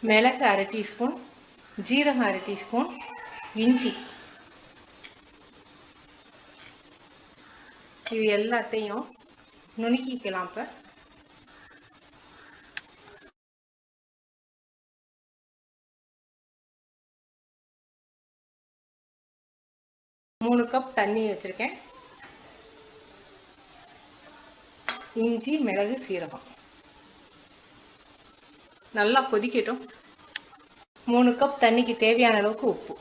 மிளகு அரை டீஸ்பூன், ஜீரகம் அரை டீஸ்பூன், இஞ்சி, இது எல்லாத்தையும் நுணுக்கிக்கலாம். இப்போ 3 கப் தண்ணி வச்சுருக்கேன். இஞ்சி, மிளகு, சீரகம் நல்லா கொதிக்கட்டும். 3 கப் தண்ணிக்கு தேவையான அளவுக்கு உப்பு.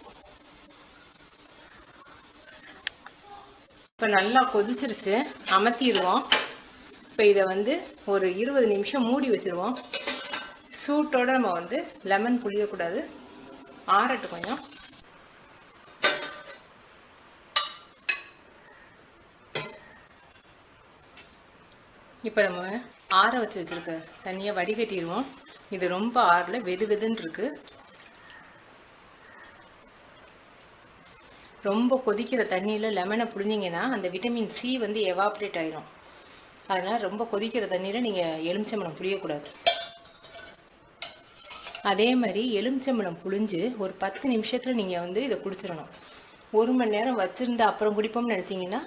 இப்போ நல்லா கொதிச்சிருச்சு, அமர்த்திடுவோம். இப்போ இதை ஒரு 20 நிமிஷம் மூடி வச்சுருவோம். சூட்டோடு நம்ம லெமன் புளியக்கூடாது, ஆறட்டும் கொஞ்சம். இப்போ நம்ம ஆற வச்சுருக்க தண்ணியை வடிகட்டிடுவோம். இது ரொம்ப ஆறல, வெது வெதுன்னு இருக்குது. ரொம்ப கொதிக்கிற தண்ணியில் லெமனை புழிஞ்சிங்கன்னா அந்த விட்டமின் சி எவாப்ரேட் ஆயிரும். அதனால் ரொம்ப கொதிக்கிற தண்ணியில் நீங்கள் எலுமிச்சம்பழம் புளியக்கூடாது. அதே மாதிரி எலுமிச்சம்பழம் புழிஞ்சு ஒரு 10 நிமிஷத்தில் நீங்கள் இதை குடிச்சிடணும். 1 மணி நேரம் வச்சுருந்து அப்புறம் குடிப்போம்னு நினச்சிங்கன்னா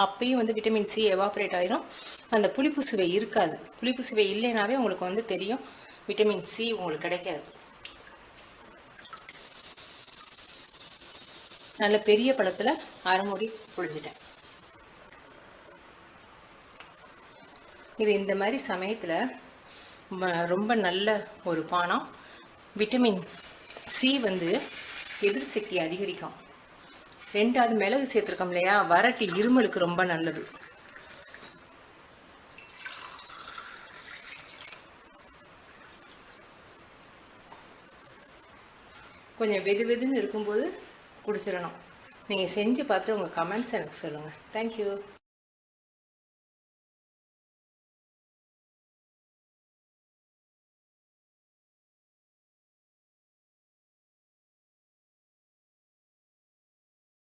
அப்பயும் விட்டமின் சி எவாப்ரேட் ஆயிரும். அந்த புளிப்பு சுவை இருக்காது. புளிப்பு சுவை இல்லைனாவே உங்களுக்கு தெரியும் விட்டமின் சி உங்களுக்கு கிடைக்காது. நல்ல பெரிய பழத்தில் அரை மூடி புழிஞ்சிட்டேன். இது இந்த மாதிரி சமயத்தில் ரொம்ப நல்ல ஒரு பானம். விட்டமின் சி எதிர்ப்பு சக்தி அதிகரிக்கும். 2வது மிளகு சேர்த்துருக்கோம் இல்லையா, வறட்டு இருமலுக்கு ரொம்ப நல்லது. கொஞ்சம் வெது வெதுன்னு இருக்கும்போது குடிச்சிடணும். நீங்கள் செஞ்சு பார்த்து உங்கள் கமெண்ட்ஸ் எனக்கு சொல்லுங்கள். தேங்க்யூ.